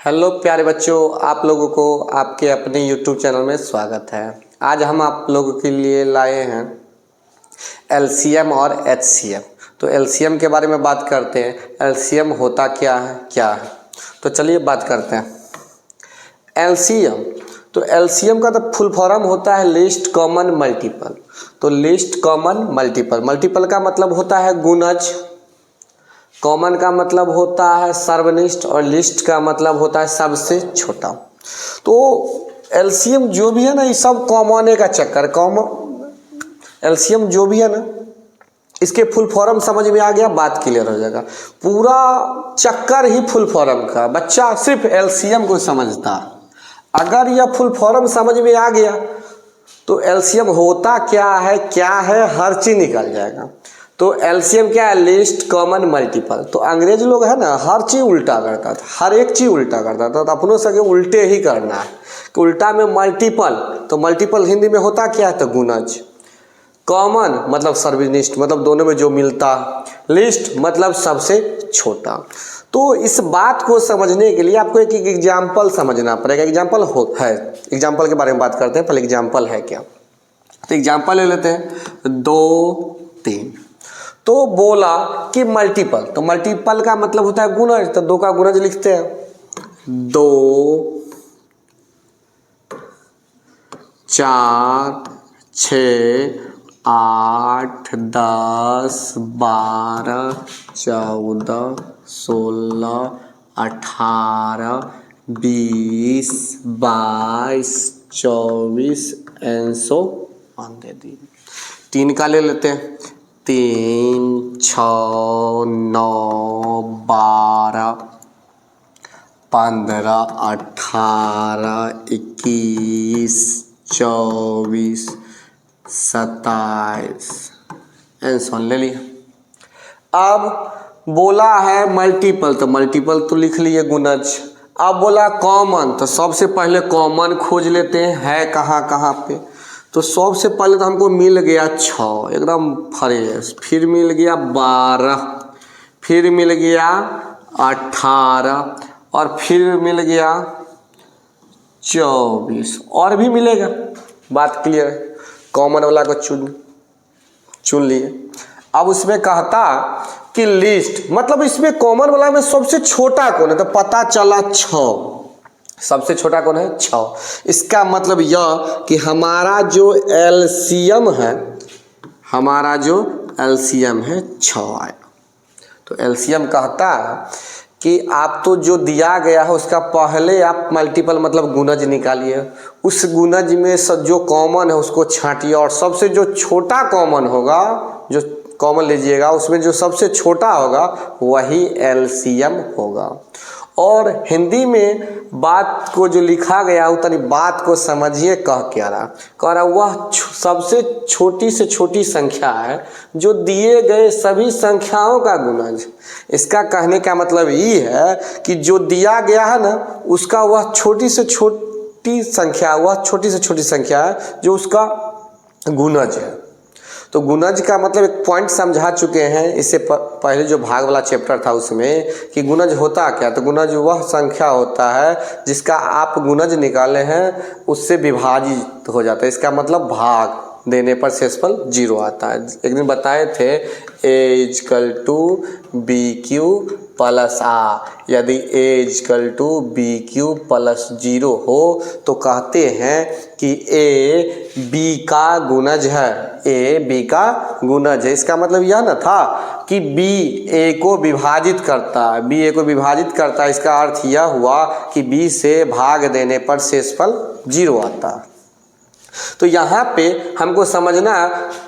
Hello प्यारे बच्चों, आप लोगों को आपके अपने YouTube चैनल में स्वागत है। आज हम आप लोगों के लिए लाए हैं LCM और HCM। तो LCM के बारे में बात करते हैं। LCM होता क्या है तो चलिए बात करते हैं। LCM, तो LCM का तो फुल फॉर्म होता है लिस्ट कॉमन मल्टीपल। तो लिस्ट कॉमन मल्टीपल, मल्टीपल का मतलब होता है गुणज, कॉमन का मतलब होता है सर्वनिष्ठ और लिस्ट का मतलब होता है सबसे छोटा। तो एलसीएम जो भी है ना, ये सब कॉमन का चक्कर, कॉमन एलसीएम जो भी है ना, इसके फुल फॉर्म समझ में आ गया, बात क्लियर हो जाएगा। पूरा चक्कर ही फुल फॉर्म का, बच्चा सिर्फ एलसीएम को समझता। अगर यह फुल फॉर्म समझ में आ गया तो एलसीएम होता क्या है हर चीज निकल जाएगा। तो एलसीएम क्या है? List common multiple. तो अंग्रेज लोग है ना, हर चीज उल्टा करता था, हर एक चीज उल्टा करता था। तो अपनों से उल्टे ही करना है कि उल्टा में मल्टीपल, तो मल्टीपल हिंदी में होता क्या है? तो गुणज। कॉमन मतलब सर्वनिष्ठ, मतलब दोनों में जो मिलता। लिस्ट मतलब सबसे छोटा। तो इस बात को समझने के लिए आपको एक एग्जाम्पल समझना पड़ेगा। एग्जाम्पल के बारे में बात करते हैं। पहले एग्जाम्पल है क्या, तो एग्जाम्पल ले लेते हैं 2, 3। तो बोला कि मल्टीपल, तो मल्टीपल का मतलब होता है गुणज। तो 2 का गुणज लिखते हैं 2, 4, 6, 8, 10, 12, 14, 16, 18, 20, 22, 24 एंड सो ऑन दे दी। 3 का ले लेते हैं 3, 6, 9, 12, 15, 18, 21, 24, 27 एंड ले लिया। अब बोला है मल्टीपल, तो मल्टीपल तो लिख लिए गुणज। अब बोला कॉमन, तो सबसे पहले कॉमन खोज लेते हैं, है कहाँ पे। तो सबसे पहले तो हमको मिल गया 6, एकदम फ्रेश। फिर मिल गया 12, फिर मिल गया 18 और फिर मिल गया 24 और भी मिलेगा। बात क्लियर है। कॉमन वाला को चुन लिए। अब उसमें कहता कि लिस्ट, मतलब इसमें कॉमन वाला में सबसे छोटा कौन है, तो पता चला 6। सबसे छोटा कौन है? 6। इसका मतलब यह कि हमारा जो एलसीएम है, 6 आया। तो एलसीएम कहता है कि आप तो जो दिया गया है उसका पहले आप मल्टीपल मतलब गुणज निकालिए। उस गुणज में जो कॉमन है उसको छांटिए और सबसे जो छोटा कॉमन होगा, जो कॉमन लीजिएगा, उसमें जो सबसे छोटा होगा वही एलसीएम होगा। और हिंदी में बात को जो लिखा गया उतनी बात को समझिए। कह रहा वह सबसे छोटी से छोटी संख्या है जो दिए गए सभी संख्याओं का गुणज। इसका कहने का मतलब ये है कि जो दिया गया है ना, उसका वह छोटी से छोटी संख्या है जो उसका गुणज है। तो गुणज का मतलब एक पॉइंट समझा चुके हैं इससे पहले जो भाग वाला चैप्टर था उसमें, कि गुणज होता क्या। तो गुणज वह संख्या होता है जिसका आप गुणज निकाले हैं उससे विभाजित हो जाता है। इसका मतलब भाग देने पर शेषफल 0 आता है। एक दिन बताए थे A = BQ + A। यदि A = BQ + 0 हो तो कहते हैं कि A B का गुणज है। A B का गुणज है। इसका मतलब यह ना था कि B A को विभाजित करता है, B A को विभाजित करता है। इसका अर्थ यह हुआ कि B से भाग देने पर शेषफल 0 आता है। तो यहाँ पे हमको समझना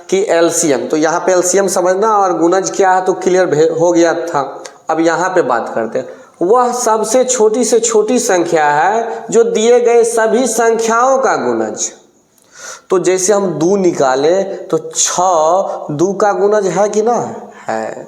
कि एलसीएम, तो यहाँ पे एलसीएम समझना और गुणज क्या है तो क्लियर हो गया था। अब यहाँ पे बात करते हैं। वह सबसे छोटी से छोटी संख्या है जो दिए गए सभी संख्याओं का गुणज। तो जैसे हम 2 निकाले तो 6 2 का गुणज है कि ना है।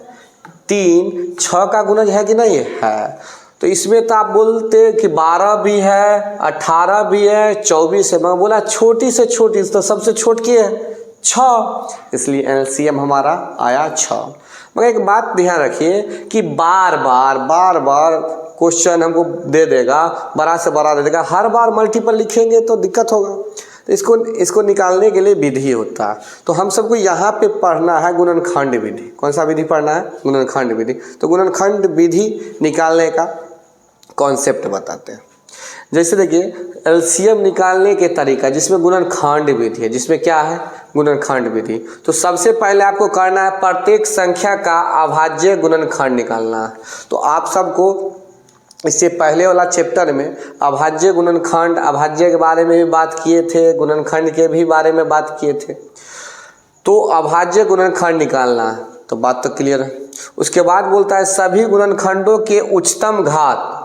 3 6 का गुणज है कि नहीं है। तो इसमें तो आप बोलते कि 12 भी है, 18 भी है, 24 है। मैं बोला छोटी से छोटी, तो सबसे छोटी है 6, इसलिए एलसीएम हमारा आया 6। मगर एक बात ध्यान रखिए कि बार बार क्वेश्चन हमको दे देगा, बड़ा से बड़ा दे देगा, हर बार मल्टीपल लिखेंगे तो दिक्कत होगा। तो इसको निकालने के लिए विधि होता है। तो हम सबको यहाँ पे पढ़ना है गुणनखंड विधि। कौन सा विधि पढ़ना है? गुणनखंड विधि। तो गुणनखंड विधि निकालने का कॉन्सेप्ट बताते हैं। जैसे देखिए एलसीएम निकालने के तरीका, जिसमें गुणनखंड विधि है, जिसमें क्या है? गुणनखंड विधि। तो सबसे पहले आपको करना है प्रत्येक संख्या का अभाज्य गुणनखंड निकालना है। तो आप सबको इससे पहले वाला चैप्टर में अभाज्य गुणनखंड, अभाज्य के बारे में भी बात किए थे, गुणनखंड के भी बारे में बात किए थे। तो अभाज्य गुणनखंड निकालना है, तो बात तो क्लियर है। उसके बाद बोलता है सभी गुणनखंडों के उच्चतम घात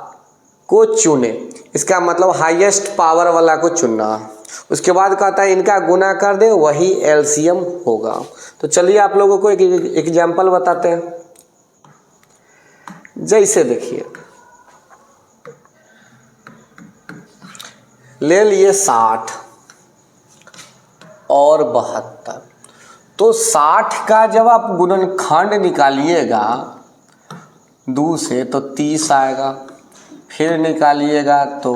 को चुने, इसका मतलब हाईएस्ट पावर वाला को चुनना। उसके बाद कहता है इनका गुना कर दे, वही एलसीएम होगा। तो चलिए आप लोगों को एक एग्जाम्पल बताते हैं। जैसे देखिए ले लिए 60 और 72। तो 60 का जब आप गुणनखंड निकालिएगा 2 से तो 30 आएगा, फिर निकालिएगा तो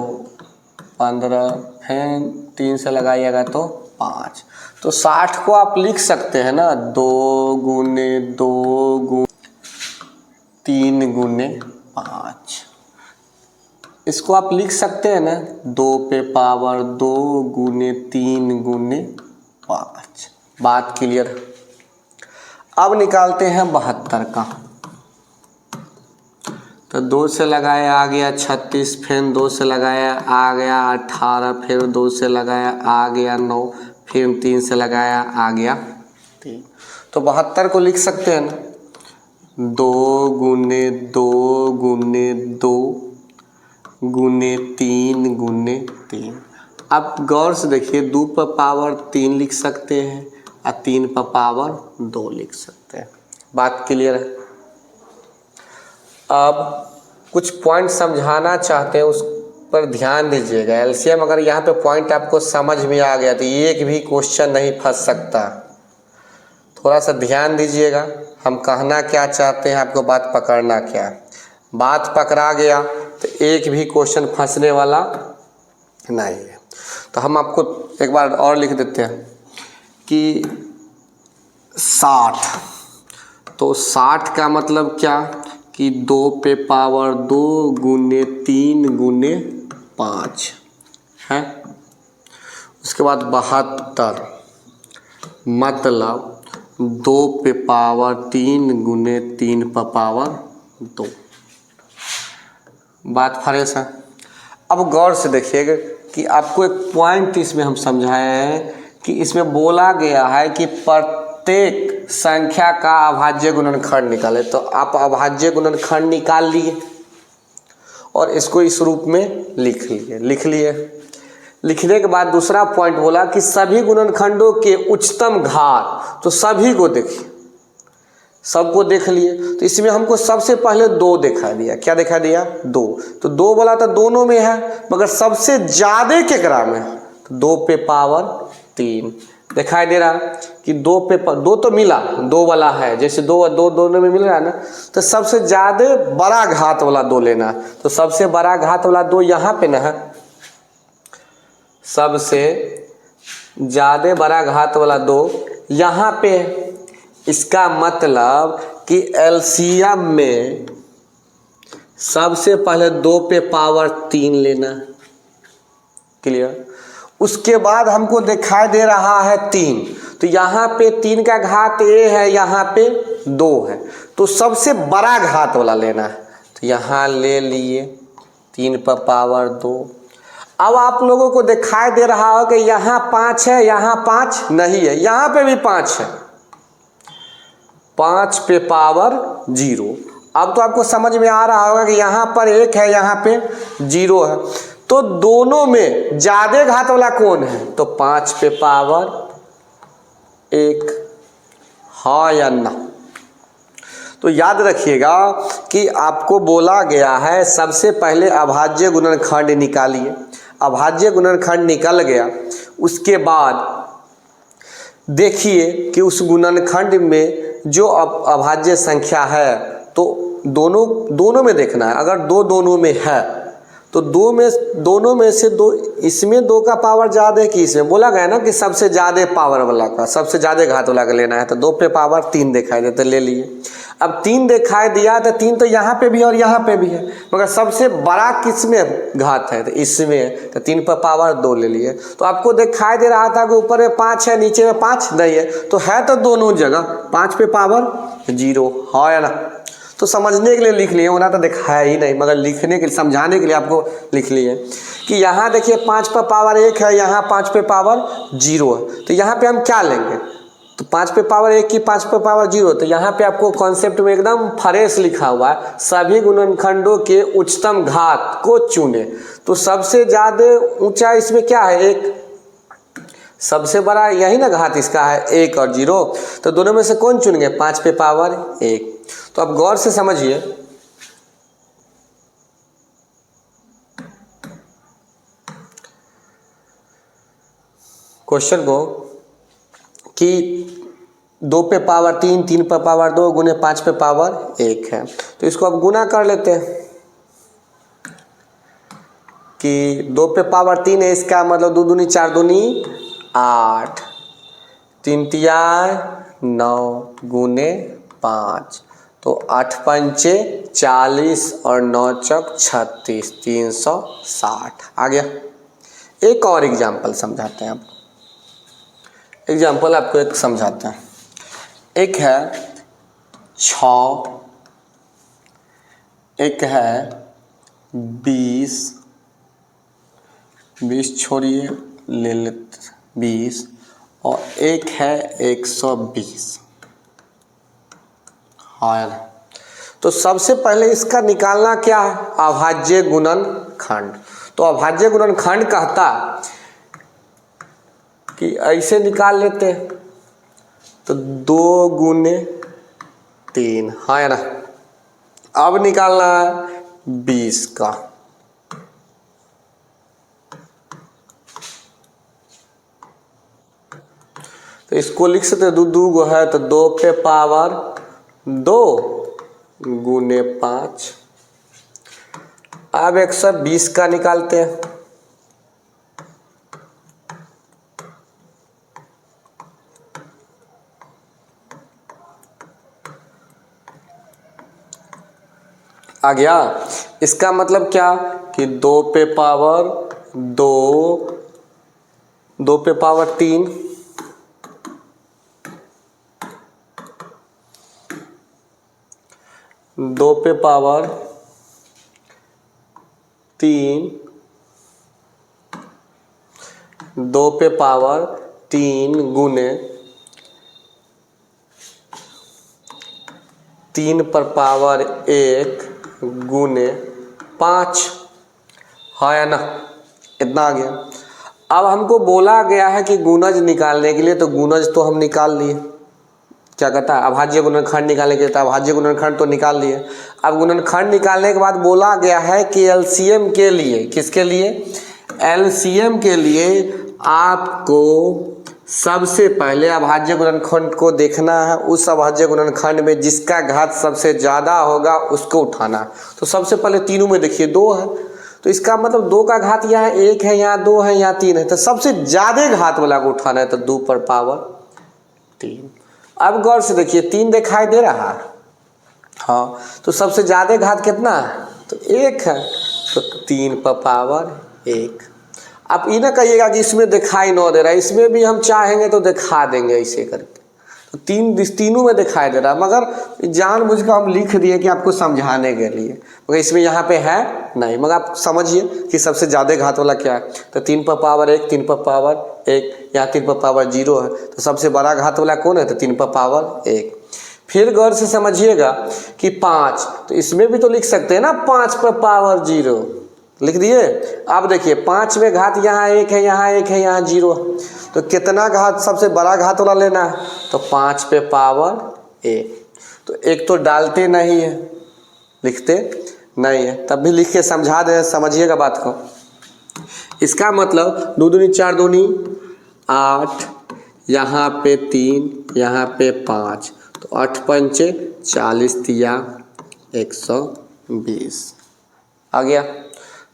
15, फिर 3 से लगाइएगा तो 5। तो 60 को आप लिख सकते हैं ना 2 गुने 2 गुने 3 गुने 5। इसको आप लिख सकते हैं ना 2 पे पावर 2 गुने 3 गुने 5। बात क्लियर है। अब निकालते हैं 72 का। तो 2 से लगाया आ गया 36, फिर 2 से लगाया आ गया 18, फिर 2 से लगाया आ गया 9, फिर 3 से लगाया आ गया 3। तो 72 को लिख सकते हैं ना 2 गुने 2 गुने 2 गुने 3 गुने 3। अब गौर से देखिए 2 पर पावर 3 लिख सकते हैं और 3 पर पावर 2 लिख सकते हैं। बात क्लियर है। अब कुछ पॉइंट समझाना चाहते हैं, उस पर ध्यान दीजिएगा। एलसीएम अगर यहाँ पे पॉइंट आपको समझ में आ गया तो एक भी क्वेश्चन नहीं फंस सकता। थोड़ा सा ध्यान दीजिएगा, हम कहना क्या चाहते हैं, आपको बात पकड़ना क्या है। बात पकड़ा गया तो एक भी क्वेश्चन फंसने वाला नहीं है। तो हम आपको एक बार और लिख देते हैं कि 60। तो 60 का मतलब क्या कि 2 पे पावर 2 गुने 3 गुने 5 है। उसके बाद 72 मतलब 2 पे पावर 3 गुने 3 पर पावर 2। बात फ्रेश है। अब गौर से देखिएगा कि आपको एक पॉइंट इसमें हम समझाए हैं कि इसमें बोला गया है कि प्रत्येक संख्या का अभाज्य गुणनखंड निकाले। तो आप अभाज्य गुणनखंड निकाल लिए और इसको इस रूप में लिख लिए। लिखने के बाद दूसरा पॉइंट बोला कि सभी गुणनखंडों के उच्चतम घात। तो सभी को देखिए, सबको देख लिए। तो इसमें हमको सबसे पहले 2 दिखा दिया। क्या दिखा दिया? 2। तो 2 बोला तो दोनों में है, मगर सबसे ज्यादा केकरा में है? तो 2 पे पावर 3 दिखाई दे रहा कि 2 पे 2 तो मिला, 2 वाला है। जैसे 2 दोनों में मिल रहा है ना, तो सबसे ज्यादा बड़ा घात वाला 2 लेना। तो सबसे बड़ा घात वाला 2 यहाँ पे ना है, सबसे ज्यादा बड़ा घात वाला 2 यहाँ पे। इसका मतलब कि एलसीएम में सबसे पहले 2 पे पावर 3 लेना। क्लियर? उसके बाद हमको दिखाई दे रहा है 3। तो यहाँ पे 3 का घात a है, यहाँ पे 2 है। तो सबसे बड़ा घात वाला लेना है। तो यहाँ ले लिए 3 पर पावर 2। अब आप लोगों को दिखाई दे रहा हो कि यहाँ 5 है, यहाँ 5 नहीं है, यहाँ पे भी 5 है। 5 पे पावर 0। अब तो आपको समझ में आ रहा होगा कि यहाँ पर 1 है, यहाँ पे 0 है। तो दोनों में ज्यादा घात वाला कौन है? तो 5 पे पावर 1। हाँ या ना? तो याद रखिएगा कि आपको बोला गया है सबसे पहले अभाज्य गुणनखंड निकालिए। अभाज्य गुणनखंड निकल गया, उसके बाद देखिए कि उस गुणनखंड में जो अभाज्य संख्या है तो दोनों में देखना है। अगर दोनों में है तो दोनों में से दो, इसमें 2 का पावर ज़्यादा है कि इसमें, बोला गया ना कि सबसे ज़्यादा पावर वाला का, सबसे ज़्यादा घात वाला का लेना है। तो 2 पे पावर 3 दिखाई देते, ले लिए। अब 3 दिखाई दिया तो 3 तो यहाँ पे भी है और यहाँ पे भी है, मगर सबसे बड़ा किस में घात है? तो इसमें है, तो 3 पर पावर 2 ले लिए। तो आपको दिखाई दे रहा था कि ऊपर में 5 है, नीचे में 5 नहीं है, तो है तो दोनों जगह 5 पे पावर 0 है ना। तो समझने के लिए लिख लिए, होना तो दिखाया ही नहीं, मगर लिखने के लिए, समझाने के लिए आपको लिख लिए कि यहाँ देखिए 5 पर पावर 1 है, यहाँ 5 पे पावर 0 है। तो यहाँ पे हम क्या लेंगे? तो 5 पे पावर 1 की 5 पे पावर 0। तो यहाँ पे आपको कॉन्सेप्ट में एकदम फ्रेश लिखा हुआ है, सभी गुणनखंडों के उच्चतम घात को चुने। तो सबसे ज़्यादा ऊंचा इसमें क्या है? 1। सबसे बड़ा यही ना घात इसका है 1 और 0। तो दोनों में से कौन चुनेंगे? 5 पे पावर 1। तो अब गौर से समझिए, क्वेश्चन को कि 2 पे पावर 3, 3 पे पावर 2 गुने 5 पे पावर 1 है। तो इसको अब गुना कर लेते हैं कि 2 पे पावर 3 है, इसका मतलब 2 दूनी 4 दूनी 8, 3 तिया 9 गुने 5, तो 8 पंचे 40 और 9 चौक 36, 360 आ गया। एक और एग्जाम्पल समझाते हैं आपको, एग्जाम्पल आपको एक समझाते हैं। एक है 6, एक है 20 छोड़िए, ले लेते 20, और एक है 120। हाँ, तो सबसे पहले इसका निकालना क्या है? अभाज्य गुणनखंड। तो अभाज्य गुणनखंड कहता कि ऐसे निकाल लेते हैं, तो 2 गुने 3, हाँ ना। अब निकालना है 20 का, तो इसको लिख सकते हैं 2 गो है, तो 2 पे पावर 2 गुने 5। अब 120 का निकालते हैं, आ गया। इसका मतलब क्या कि 2 पे पावर 2, 2 पे पावर 3, 2 पे पावर 3, 2 पे पावर 3 गुने 3 पर पावर 1 गुने 5, है ना। इतना आ गया। अब हमको बोला गया है कि गुणज निकालने के लिए, तो गुणज तो हम निकाल लिए, क्या कहता है? अभाज्य गुणनखंड निकालने के लिए, तो अभाज्य गुणनखंड तो निकाल लिए। अब गुणनखंड निकालने के बाद बोला गया है कि एलसीएम के लिए, किसके लिए? एलसीएम के लिए आपको सबसे पहले अभाज्य गुणनखंड को देखना है। उस अभाज्य गुणनखंड में जिसका घात सबसे ज़्यादा होगा उसको उठाना। तो सबसे पहले तीनों में देखिए 2 है, तो इसका मतलब 2 का घात यहाँ 1 है, यहाँ 2 है, यहाँ 3 है, तो सबसे ज़्यादा घात वाला को उठाना है, तो 2 पर पावर 3। अब गौर से देखिए 3 दिखाई दे रहा है, हाँ, तो सबसे ज़्यादा घात कितना है? तो 1 है, तो 3 पर पावर 1। आप ये ना कहिएगा कि इसमें दिखाई न दे रहा है, इसमें भी हम चाहेंगे तो दिखा देंगे ऐसे करके। तो तीनों में दिखाई दे रहा है, मगर जानबूझकर हम लिख दिए कि आपको समझाने के लिए, मगर इसमें यहाँ पे है नहीं। मगर आप समझिए कि सबसे ज़्यादा घात वाला क्या है? तो 3 पर पावर 1, 3 पर पावर 1, यहाँ 3 पर पावर 0 है, तो सबसे बड़ा घात वाला कौन है? तो 3 पर पावर 1। फिर गौर से समझिएगा कि 5, तो इसमें भी तो लिख सकते हैं ना 5 पर पावर 0, लिख दिए। अब देखिए 5 में घात यहाँ 1 है, यहाँ 1 है, यहाँ 0 है, तो कितना घात सबसे बड़ा घात वाला लेना है? तो 5 पे पावर 1। तो एक तो डालते नहीं है, लिखते नहीं है, तब भी लिख के समझा दे, समझिएगा बात को। इसका मतलब 2 दूनी 4 दूनी 8, यहाँ पे 3, यहाँ पे 5, तो 8 पंचे 40 तिया 120 आ गया।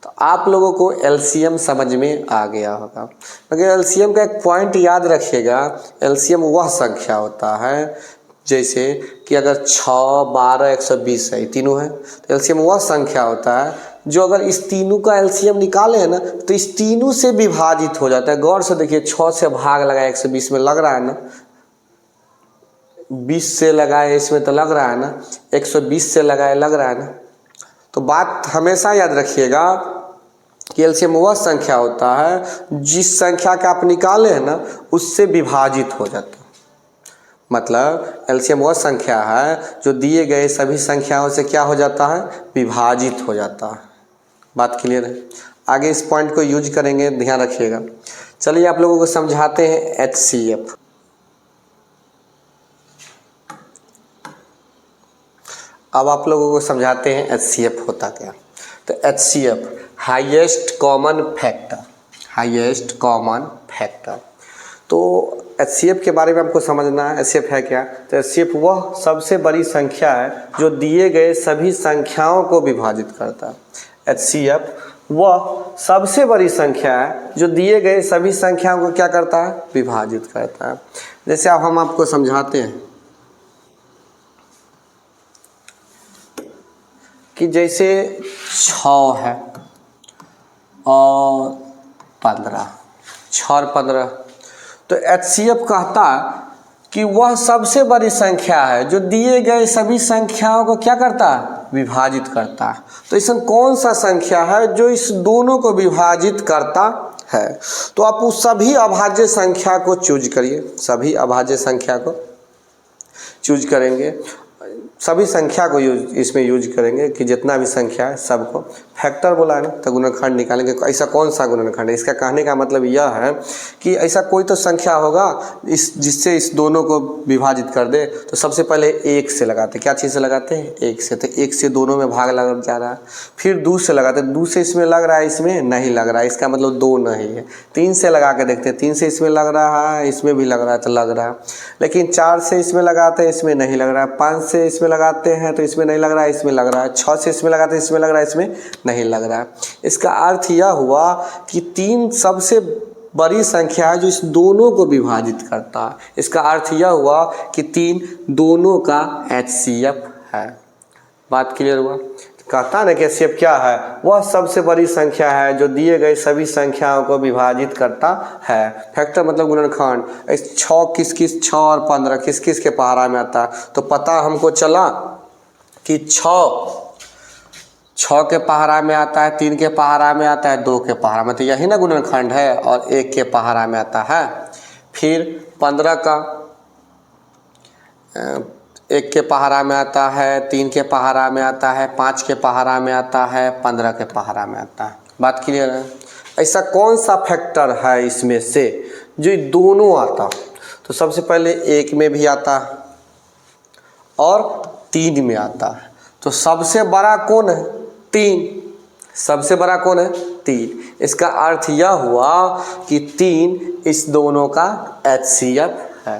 तो आप लोगों को एलसीएम समझ में आ गया होगा। मगर एलसीएम का एक पॉइंट याद रखिएगा, एलसीएम वह संख्या होता है जैसे कि अगर 6, 12, 120 है, तीनों है, तो एलसीएम वह संख्या होता है जो अगर इस तीनों का एलसीएम निकाले है ना तो इस तीनों से विभाजित हो जाता है। गौर से देखिए, 6 से भाग लगाए 120 में लग रहा है ना, 20 से लगाए इसमें तो लग रहा है ना, 120 से लगाए लग रहा है ना। तो बात हमेशा याद रखिएगा कि एलसीएम वह संख्या होता है जिस संख्या का आप निकाले हैं ना उससे विभाजित हो जाता है। मतलब एलसीएम वह संख्या है जो दिए गए सभी संख्याओं से क्या हो जाता है, विभाजित हो जाता है। बात क्लियर है? आगे इस पॉइंट को यूज करेंगे, ध्यान रखिएगा। चलिए आप लोगों को समझाते हैं एचसीएफ। अब आप लोगों को समझाते हैं एचसीएफ होता क्या। तो HCF highest common factor, highest common factor. तो एचसीएफ के बारे में आपको समझना है, एचसीएफ है क्या। तो एचसीएफ वह सबसे बड़ी संख्या है जो दिए गए सभी संख्याओं को विभाजित करता है। एचसीएफ वह सबसे बड़ी संख्या है जो दिए गए सभी संख्याओं को क्या करता है, विभाजित करता है। जैसे अब हम आपको समझाते हैं कि जैसे 6 है और 15, 6 और 15, तो एचसीएफ कहता है कि वह सबसे बड़ी संख्या है जो दिए गए सभी संख्याओं को क्या करता है, विभाजित करता है। तो इसमें कौन सा संख्या है जो इस दोनों को विभाजित करता है। तो आप उस सभी अभाज्य संख्या को चूज करिए, सभी अभाज्य संख्या को चूज करेंगे, सभी संख्या को इसमें यूज करेंगे कि जितना भी संख्या है सबको फैक्टर बोला है ना, तो गुणनखंड निकालेंगे। ऐसा कौन सा गुणनखंड है, इसका कहने का मतलब यह है कि ऐसा कोई तो संख्या होगा इस जिससे इस दोनों को विभाजित कर दे। तो सबसे पहले 1 से लगाते, क्या चीज़ से लगाते हैं, 1 से। तो 1 से दोनों में भाग लग जा रहा है। फिर 2 से लगाते, 2 से इसमें लग रहा है, इसमें नहीं लग रहा है, इसका मतलब 2 नहीं है। 3 से लगा के देखते हैं, 3 से इसमें लग रहा है, इसमें भी लग रहा है तो लग रहा है। लेकिन 4 से इसमें लगाते हैं, इसमें नहीं लग रहा है। 5 से इसमें लगाते हैं तो इसमें नहीं लग रहा है, इसमें लग रहा है। 6 से इसमें लगाते हैं, इसमें लग रहा है, इसमें नहीं लग रहा है। इसका अर्थ यह हुआ कि 3 सबसे बड़ी संख्या है जो इस दोनों को विभाजित करता है। इसका अर्थ यह हुआ कि 3 दोनों का एचसीएफ है। बात क्लियर हुआ? कहता ना कि एचसीएफ क्या है, वह सबसे बड़ी संख्या है जो दिए गए सभी संख्याओं को विभाजित करता है। फैक्टर मतलब गुणनखंड। इस 6 किस 6 और 15 किस के पहाड़ा में आता है। तो पता हमको चला कि 6 के पहाड़ा में आता है, 3 के पहाड़ा में आता है, 2 के पहाड़ा में, तो यही ना गुणनखंड है। और 1 के पहाड़ा में आता है। फिर 15 का 1 के पहाड़ा में आता है, 3 के पहाड़ा में आता है, 5 के पहाड़ा में आता है, 15 के पहाड़ा में आता है। बात क्लियर है? ऐसा कौन सा फैक्टर है इसमें से जो दोनों आता। तो सबसे पहले 1 में भी आता है और 3 में आता है। तो सबसे बड़ा कौन है, 3। सबसे बड़ा कौन है, 3। इसका अर्थ यह हुआ कि 3 इस दोनों का एचसीएफ है।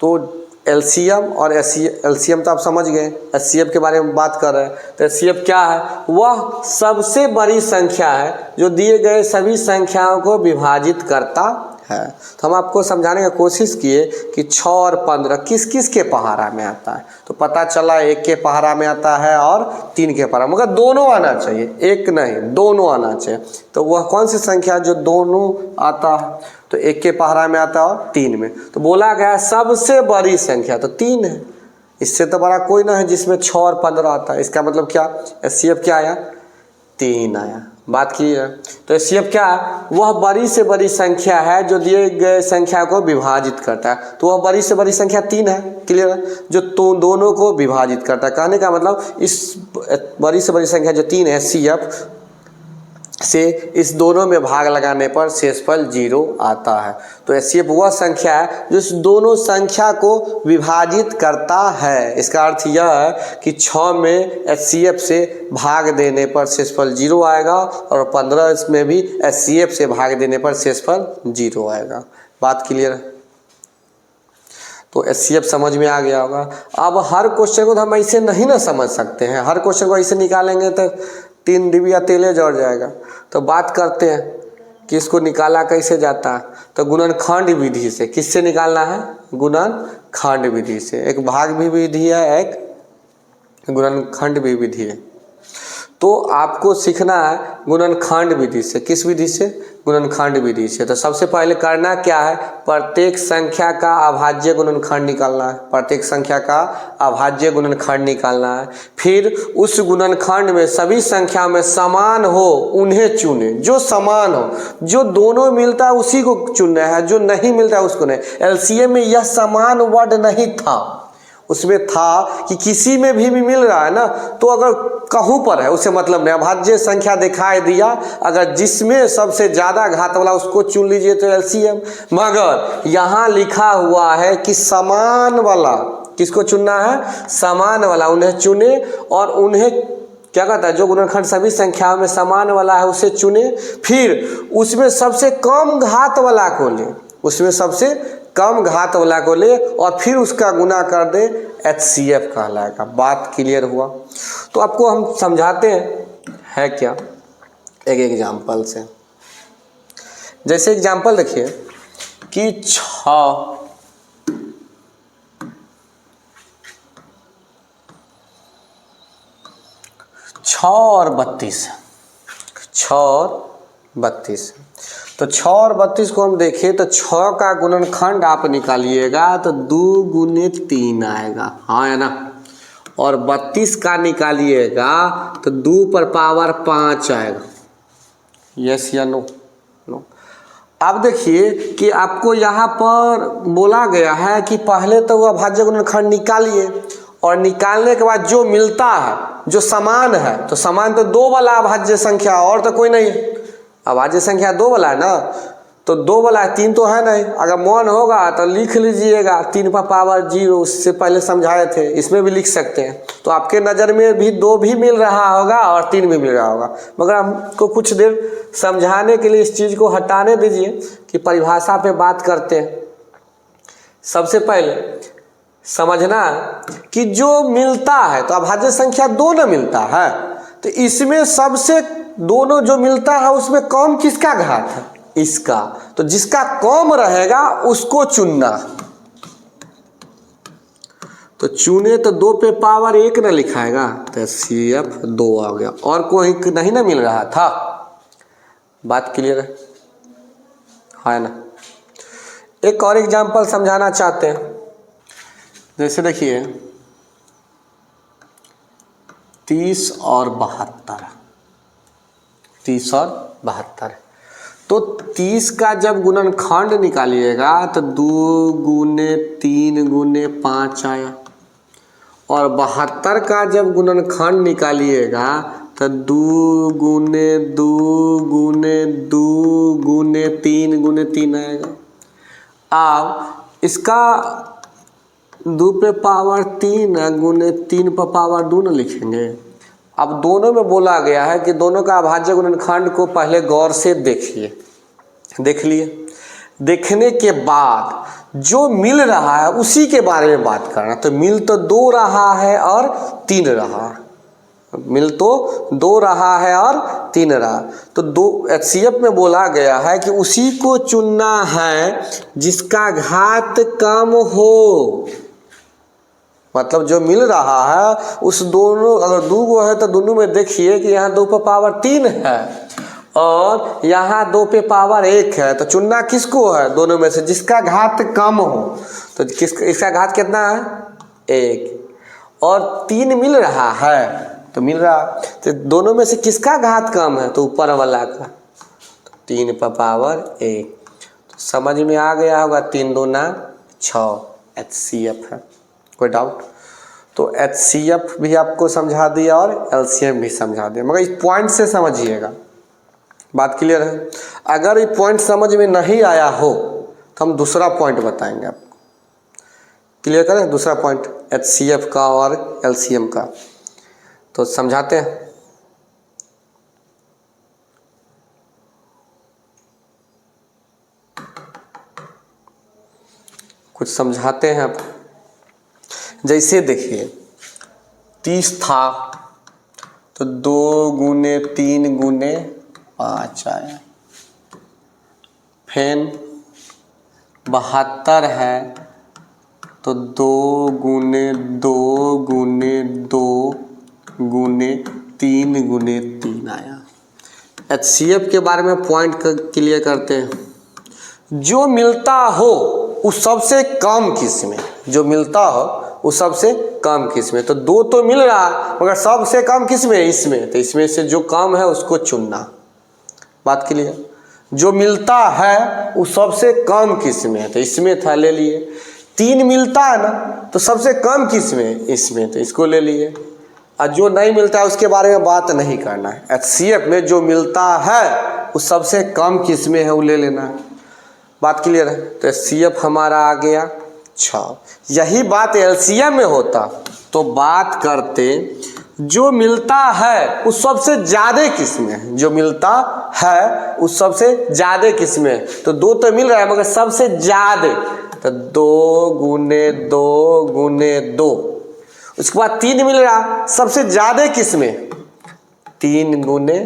तो एलसीएम और एलसीएम तो आप समझ गए, एचसीएफ के बारे में बात कर रहे हैं। तो एचसीएफ क्या है, वह सबसे बड़ी संख्या है जो दिए गए सभी संख्याओं को विभाजित करता है। तो हम आपको समझाने की कोशिश किए कि 6 और 15 किस के पहाड़ा में आता है। तो पता चला 1 के पहाड़ा में आता है और 3 के पहाड़ा, मगर दोनों आना चाहिए, एक नहीं दोनों आना चाहिए। तो वह कौन सी संख्या जो दोनों आता है, तो 1 के पहाड़ा में आता है और 3 में। तो बोला गया सबसे बड़ी संख्या तो 3 है, इससे तो बड़ा कोई ना है जिसमें 6 और 15 आता है। इसका मतलब क्या, एचसीएफ क्या आया, 3 आया। बात की है। तो एचसीएफ क्या है, वह बड़ी से बड़ी संख्या है जो दिए गए संख्या को विभाजित करता है। तो वह बड़ी से बड़ी संख्या 3 है। क्लियर है? जो तो दोनों को विभाजित करता है। कहने का मतलब इस बड़ी से बड़ी संख्या जो 3 है एचसीएफ से इस दोनों में भाग लगाने पर शेषफल 0 आता है। तो एचसीएफ वह संख्या है जो इस दोनों संख्या को विभाजित करता है। इसका अर्थ यह है कि 6 में एचसीएफ से भाग देने पर शेषफल 0 आएगा और 15 में भी एचसीएफ से भाग देने पर शेषफल 0 आएगा। बात क्लियर है? तो HCF समझ में आ गया होगा। अब हर क्वेश्चन को तो हम ऐसे नहीं ना समझ सकते हैं, हर क्वेश्चन को ऐसे निकालेंगे तो 3 डिबिया तेले जड़ जाएगा। तो बात करते हैं कि इसको निकाला कैसे जाता है। तो गुणनखंड विधि से, किससे निकालना है? गुणनखंड विधि से। एक भाग भी विधि है, एक गुणनखंड भी विधि है। तो आपको सीखना है गुणनखंड विधि से। किस विधि से? गुणनखंड विधि से। तो सबसे पहले करना क्या है? प्रत्येक संख्या का अभाज्य गुणनखंड निकालना है। प्रत्येक संख्या का अभाज्य गुणनखंड निकालना है। फिर उस गुणनखंड में सभी संख्या में समान हो उन्हें चुने, जो समान हो, जो दोनों मिलता है उसी को चुनना है, जो नहीं मिलता है उसको नहीं। एलसीएम में यह समान वर्ड नहीं था, उसमें था कि किसी में भी मिल रहा है ना, तो अगर कहूँ पर है उसे मतलब नहीं। अभाज्य संख्या दिखाई दिया, अगर जिसमें सबसे ज़्यादा घात वाला उसको चुन लीजिए तो एलसीएम। मगर यहाँ लिखा हुआ है कि समान वाला, किसको चुनना है? समान वाला, उन्हें चुने। और उन्हें क्या कहता है? जो गुणनखंड सभी संख्याओं में समान वाला है उसे चुने। फिर उसमें सबसे कम घात वाला को ले, उसमें सबसे कम घात वाला को ले और फिर उसका गुना कर दे, HCF कहलाएगा। बात क्लियर हुआ? तो आपको हम समझाते हैं है क्या, एक एग्जाम्पल से। जैसे एग्जाम्पल देखिए कि 6 और 32, 6 और 32। तो 6 और 32 को हम देखें तो 6 का गुणनखंड आप निकालिएगा तो 2 गुने 3 आएगा, हाँ है ना। और 32 का निकालिएगा तो 2 पर पावर 5 आएगा। यस या नो? नो। अब देखिए कि आपको यहाँ पर बोला गया है कि पहले तो वह अभाज्य गुणनखंड निकालिए, और निकालने के बाद जो मिलता है, जो समान है, तो समान तो 2 वाला अभाज्य संख्या, और तो कोई नहीं। अभाज्य संख्या 2 वाला है ना, तो 2 वाला है, 3 तो है नहीं। अगर मन होगा तो लिख लीजिएगा 3 पर पावर 0, उससे पहले समझाए थे, इसमें भी लिख सकते हैं। तो आपके नज़र में भी 2 भी मिल रहा होगा और 3 भी मिल रहा होगा। मगर हमको कुछ देर समझाने के लिए इस चीज़ को हटाने दीजिए कि परिभाषा पे बात करते हैं। सबसे पहले समझना कि जो मिलता है, तो अभाज्य संख्या 2 न मिलता है, तो इसमें सबसे दोनों जो मिलता है उसमें कम किसका घात है? इसका। तो जिसका कम रहेगा उसको चुनना। तो चुने तो 2 पे पावर 1 न लिखाएगा, तो HCF 2 आ गया, और कोई नहीं ना मिल रहा था। बात क्लियर है ना? एक और एग्जांपल समझाना चाहते हैं। जैसे देखिए 30 और 72, 30 और 72। तो 30 का जब गुणनखंड निकालिएगा तो 2 गुने 3 गुने 5 आया, और 72 का जब गुणनखंड निकालिएगा तो 2 गुने 2 गुने 2 गुने 3 गुने 3 आएगा। अब इसका 2 पे पावर 3 गुने 3 पर पावर 2 न लिखेंगे। अब दोनों में बोला गया है कि दोनों का अभाज्य गुणनखंड को पहले गौर से देखिए। देख लिए, देखने के बाद जो मिल रहा है उसी के बारे में बात करना। तो मिल तो 2 रहा है और 3 रहा, मिल तो 2 रहा है और 3 रहा। तो 2 HCF में बोला गया है कि उसी को चुनना है जिसका घात कम हो। मतलब जो मिल रहा है उस दोनों, अगर 2 गो है तो दोनों में देखिए कि यहाँ 2 पे पावर 3 है और यहाँ 2 पे पावर 1 है। तो चुनना किसको है? दोनों में से जिसका घात कम हो। तो इसका घात कितना है? 1, और 3 मिल रहा है, तो मिल रहा, तो दोनों में से किसका घात कम है? तो ऊपर वाला का। तो 3 पर पावर 1। तो समझ में आ गया होगा, 3 दूना 6 HCF है। कोई डाउट? तो HCF भी आपको समझा दिया और LCM भी समझा दिया, मगर इस पॉइंट से समझिएगा। बात क्लियर है? अगर ये पॉइंट समझ में नहीं आया हो तो हम दूसरा पॉइंट बताएंगे आपको। क्लियर करें? दूसरा पॉइंट HCF का और LCM का, तो समझाते हैं। कुछ समझाते हैं आप। जैसे देखिए 30 था तो 2 गुने 3 गुने 5 आया। फिर 72 है तो 2 गुने 2 गुने 2 गुने 3 गुने 3 आया। HCF के बारे में पॉइंट क्लियर करते हैं। जो मिलता हो उस सबसे कम किस्में, जो मिलता हो उस सबसे कम किस्में। तो 2 तो मिल रहा मगर सबसे कम किस्में इसमें, तो इसमें से जो कम है उसको चुनना। बात क्लियर। जो मिलता है उस सबसे कम किस्में, तो इसमें था ले लिए। 3 मिलता है ना तो सबसे कम किस्में इसमें, तो इसको ले लिए। और जो नहीं मिलता है उसके बारे में बात नहीं करना है। HCF में जो मिलता है उस सबसे कम किस्में है वो ले लेना है। बात क्लियर है। तो HCF हमारा आ गया 6। यही बात LCM में होता तो बात करते जो मिलता है उस सबसे ज़्यादा किस्में, जो मिलता है उस सबसे ज़्यादा किस्में। तो 2 तो मिल रहा है मगर सबसे ज़्यादा, तो 2 गुने 2 गुने 2। उसके बाद 3 मिल रहा सबसे ज़्यादा किस्में, 3 गुने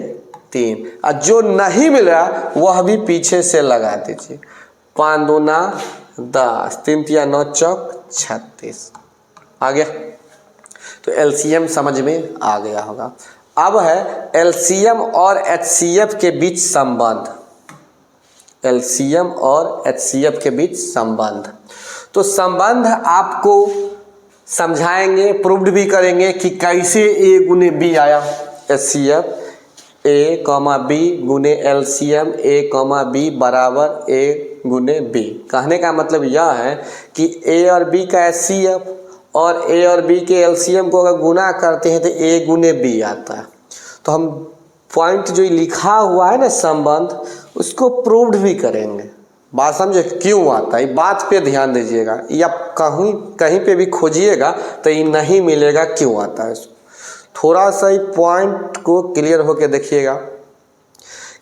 3। और जो नहीं मिल रहा वह भी पीछे से लगा दीजिए। 5 दूना 10, 3 तिया 9 चौक 36 आ गया। तो LCM समझ में आ गया होगा। अब है LCM और HCF के बीच संबंध। LCM और HCF के बीच संबंध। तो संबंध आपको समझाएंगे, प्रूव्ड भी करेंगे कि कैसे A गुने B आया। HCF A, B गुने LCM A, B बराबर A गुने B। कहने का मतलब यह है कि A और B का HCF और A और B के LCM को अगर गुना करते हैं तो A गुने B आता है। तो हम पॉइंट जो लिखा हुआ है ना संबंध, उसको प्रूव्ड भी करेंगे। बात समझे क्यों आता है, बात पे ध्यान दीजिएगा। या कहीं पे भी खोजिएगा तो ये नहीं मिलेगा क्यों आता है। थोड़ा सा ही पॉइंट को क्लियर होके देखिएगा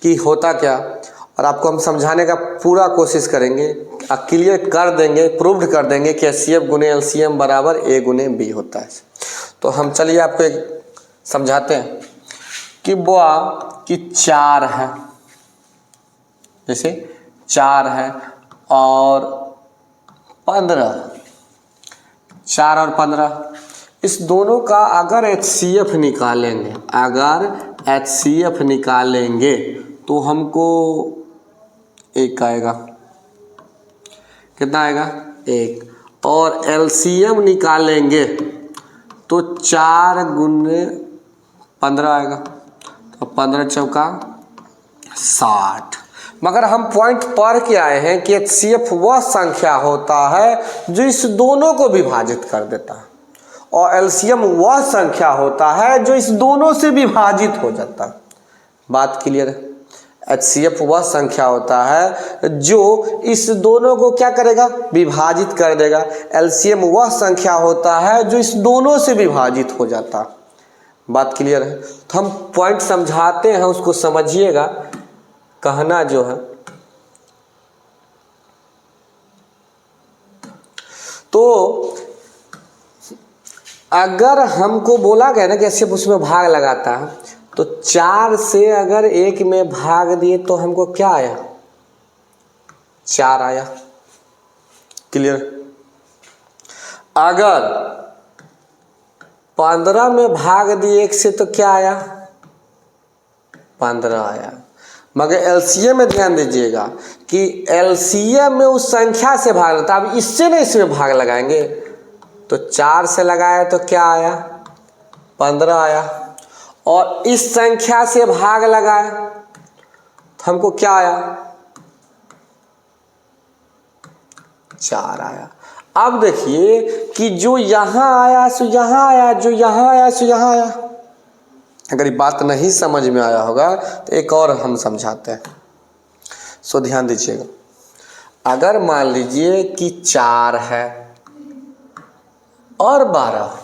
कि होता क्या, और आपको हम समझाने का पूरा कोशिश करेंगे। क्लियर कर देंगे, प्रूव्ड कर देंगे कि HCF गुने LCM बराबर A गुने B होता है। तो हम चलिए आपको एक समझाते हैं कि बुआ कि 4 है, जैसे 4 है और 15, 4 और 15 इस दोनों का अगर HCF निकालेंगे, अगर HCF निकालेंगे तो हमको 1 आएगा। कितना आएगा 1। और LCM निकालेंगे तो 4 गुने 15 आएगा। तो 15 चौका 60। मगर हम पॉइंट पढ़ के आए हैं कि HCF वह संख्या होता है जो इस दोनों को विभाजित कर देता है, और LCM वह संख्या होता है जो इस दोनों से विभाजित हो जाता है। बात क्लियर है। HCF वह संख्या होता है जो इस दोनों को क्या करेगा, विभाजित कर देगा। LCM वह संख्या होता है जो इस दोनों से विभाजित हो जाता है। बात क्लियर है। तो हम पॉइंट समझाते हैं, उसको समझिएगा। कहना जो है तो अगर हमको बोला गया ना कि HCF उसमें भाग लगाता है, तो 4 से अगर 1 में भाग दिए तो हमको क्या आया, 4 आया। क्लियर। अगर 15 में भाग दिए 1 से तो क्या आया, 15 आया। मगर LCM में ध्यान दीजिएगा कि LCM में उस संख्या से भाग लगता है। अब इससे ना इसमें भाग लगाएंगे तो 4 से लगाया तो क्या आया, 15 आया। और इस संख्या से भाग लगाया तो हमको क्या आया, 4 आया। अब देखिए कि जो यहाँ आया सो यहाँ आया, जो यहाँ आया सो यहाँ आया। अगर ये बात नहीं समझ में आया होगा तो एक और हम समझाते हैं, सो ध्यान दीजिएगा। अगर मान लीजिए कि 4 है और 12,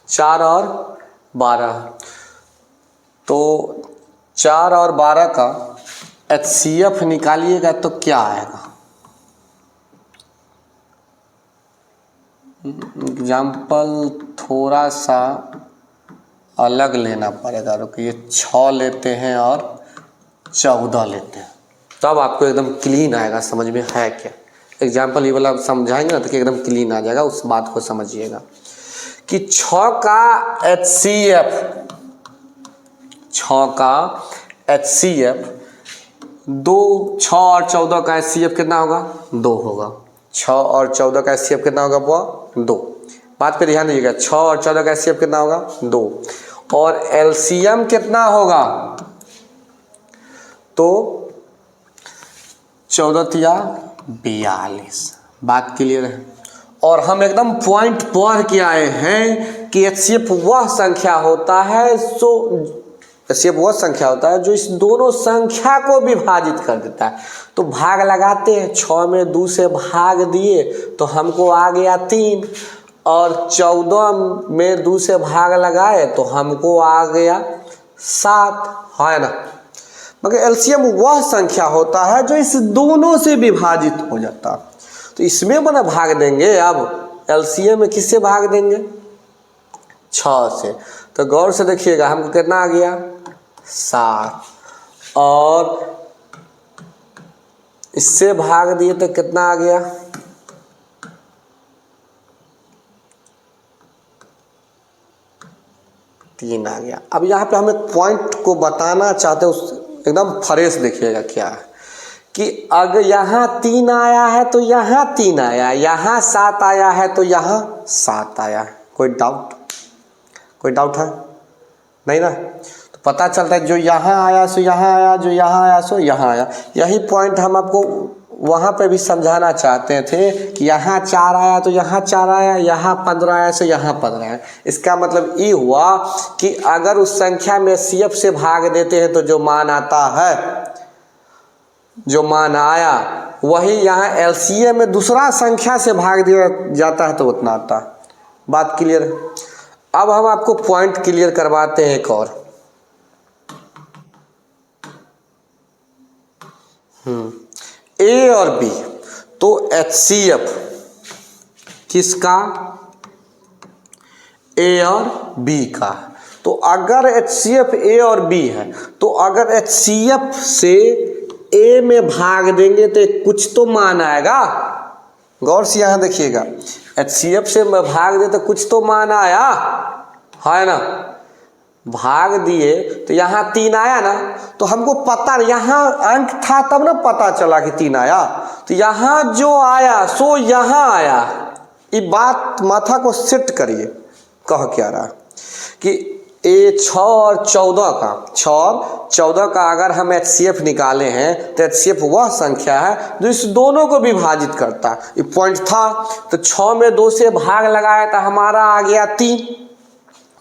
4 और 12, तो 4 और 12 का HCF निकालिएगा तो क्या आएगा, एग्जाम्पल थोड़ा सा अलग लेना पड़ेगा। रुकिए, 6 लेते हैं और 14 लेते हैं, तब आपको एकदम क्लीन आएगा समझ में है क्या। एग्जाम्पल ये वाला समझाएंगे ना तो एकदम क्लीन आ जाएगा। उस बात को समझिएगा कि 6 का HCF, 6 का HCF 2, 6 और 14 का HCF कितना होगा? 2 होगा। 6 और 14 का HCF कितना होगा बुआ? 2। बात पे ध्यान दीजिएगा, 6 और 14 का HCF कितना होगा? 2। और LCM कितना होगा? तो 14 तिया 42। बात क्लियर है। और हम एकदम पॉइंट पढ़ के आए हैं कि HCF वह संख्या होता है HCF वह संख्या होता है जो इस दोनों संख्या को विभाजित कर देता है। तो भाग लगाते हैं, 6 में 2 से भाग दिए तो हमको आ गया 3, और 14 में 2 से भाग लगाए तो हमको आ गया 7, है ना। मगर LCM वह संख्या होता है जो इस दोनों से विभाजित हो जाता है। तो इसमें बना भाग देंगे, अब LCM में किससे भाग देंगे? 6 से। तो गौर से देखिएगा, हमको कितना आ गया? 7। और इससे भाग दिए तो कितना आ गया? 3 आ गया। अब यहाँ पे हम एक पॉइंट को बताना चाहते हैं, उस एकदम फ्रेश देखिएगा क्या है कि अगर यहाँ 3 आया है तो यहाँ 3 आया, यहाँ 7 आया है तो यहाँ 7 आया। कोई डाउट? कोई डाउट है? नहीं ना। तो पता चलता है जो यहाँ आया सो यहाँ आया, जो यहाँ आया सो यहाँ आया। यही पॉइंट हम आपको वहाँ पे भी समझाना चाहते थे कि यहाँ 4 आया तो यहाँ 4 आया, यहाँ 15 आया तो यहाँ 15 आया। इसका मतलब ये हुआ कि अगर उस संख्या में HCF से भाग देते हैं तो जो मान आता है, जो मान आया, वही यहाँ LCM में दूसरा संख्या से भाग दिया जाता है तो उतना आता है। बात क्लियर है। अब हम आपको पॉइंट क्लियर करवाते हैं एक और। A और B, तो HCF किसका? A और B का। तो अगर HCF A और B है तो अगर HCF से A में भाग देंगे तो कुछ तो मान आएगा। गौर से यहाँ देखिएगा, HCF से मैं भाग दे तो कुछ तो मान आया, है ना। भाग दिए तो यहाँ 3 आया ना, तो हमको पता यहाँ अंक था तब ना पता चला कि 3 आया। तो यहाँ जो आया सो यहाँ आया। ये बात माथा को सेट करिए। कह क्या रहा कि 6 और 14 का, 6 और 14 का अगर हम HCF निकाले हैं तो HCF वह संख्या है जो इस दोनों को विभाजित करता है। ये पॉइंट था। तो 6 में 2 से भाग लगाया तो हमारा आ गया 3।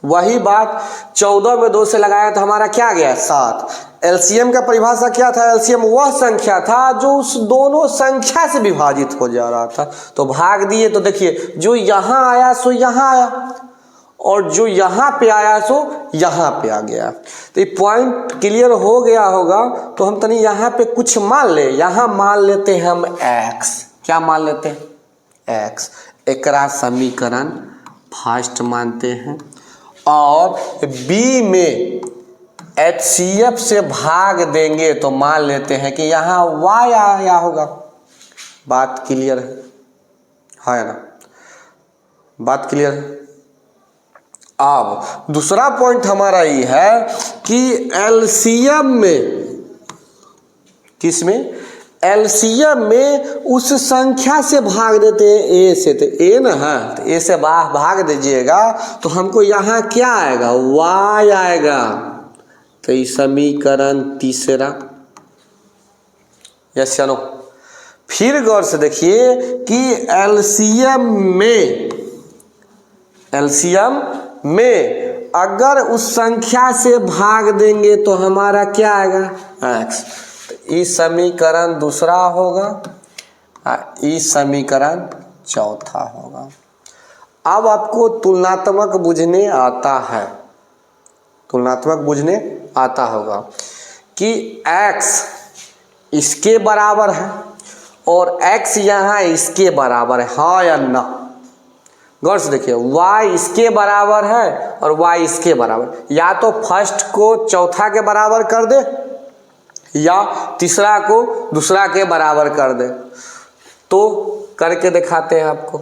वही बात 14 में 2 से लगाया तो हमारा क्या आ गया? 7। LCM का परिभाषा क्या था? LCM वह संख्या था जो उस दोनों संख्या से विभाजित हो जा रहा था। तो भाग दिए तो देखिए, जो यहाँ आया सो यहाँ आया, और जो यहाँ पे आया सो यहाँ पे आ गया। तो ये पॉइंट क्लियर हो गया होगा। तो हम तनी यहाँ पे कुछ मान ले, यहाँ मान लेते हैं हम x। क्या मान लेते हैं? x। एकरा समीकरण फर्स्ट मानते हैं। और B में HCF से भाग देंगे तो मान लेते हैं कि यहाँ y आया होगा। बात क्लियर है ना? बात क्लियर है। अब दूसरा पॉइंट हमारा ये है कि LCM में, किसमें? LCM में उस संख्या से भाग देते हैं A से। तो A ना है, तो A से भाग दीजिएगा तो हमको यहाँ क्या आएगा? Y आएगा। तो ये समीकरण तीसरा। यस या नो? फिर गौर से देखिए कि LCM में अगर उस संख्या से भाग देंगे तो हमारा क्या आएगा? x। तो इस समीकरण दूसरा होगा, इस समीकरण चौथा होगा। अब आपको तुलनात्मक बुझने आता है, तुलनात्मक बुझने आता होगा कि x इसके बराबर है और x यहाँ इसके बराबर है, हाँ या ना? गौर से देखिए, y इसके बराबर है और y इसके बराबर, या तो फर्स्ट को चौथा के बराबर कर दे या तीसरा को दूसरा के बराबर कर दे। तो करके दिखाते हैं आपको।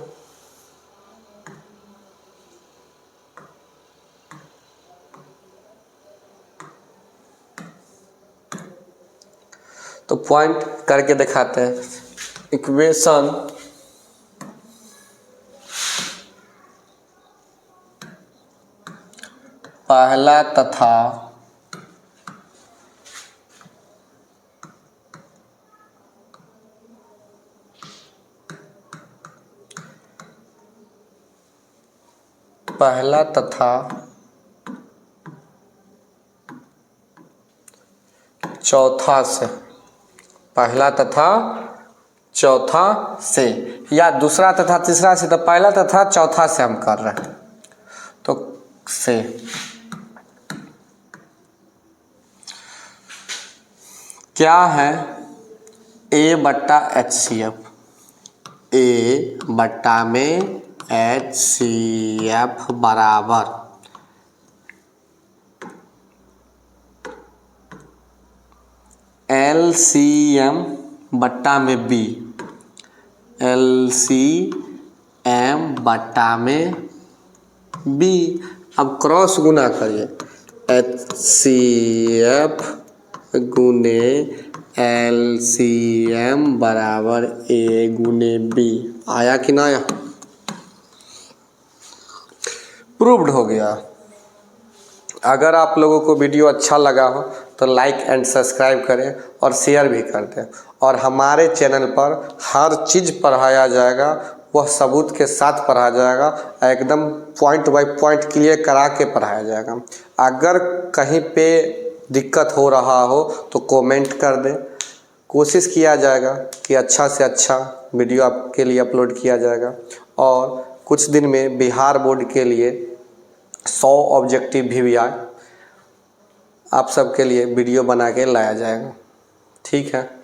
तो पॉइंट करके दिखाते हैं। इक्वेशन पहला तथा चौथा से, पहला तथा चौथा से, या दूसरा तथा तीसरा से, तो पहला तथा चौथा से हम कर रहे हैं। तो से क्या है A बट्टा HCF, A बट्टा में HCF बराबर LCM बट्टा में B, LCM बट्टा में B। अब क्रॉस गुना करिए, HCF गुने LCM बराबर A गुने B। आया कि ना आया? प्रूव्ड हो गया। अगर आप लोगों को वीडियो अच्छा लगा हो तो लाइक एंड सब्सक्राइब करें और शेयर भी कर दें। और हमारे चैनल पर हर चीज़ पढ़ाया जाएगा, वह सबूत के साथ पढ़ाया जाएगा, एकदम पॉइंट बाय पॉइंट क्लियर करा के पढ़ाया जाएगा। अगर कहीं पे दिक्कत हो रहा हो तो कमेंट कर दें, कोशिश किया जाएगा कि अच्छा से अच्छा वीडियो आपके लिए अपलोड किया जाएगा। और कुछ दिन में बिहार बोर्ड के लिए 100 ऑब्जेक्टिव भी आए, आप सबके लिए वीडियो बना के लाया जाएगा। ठीक है।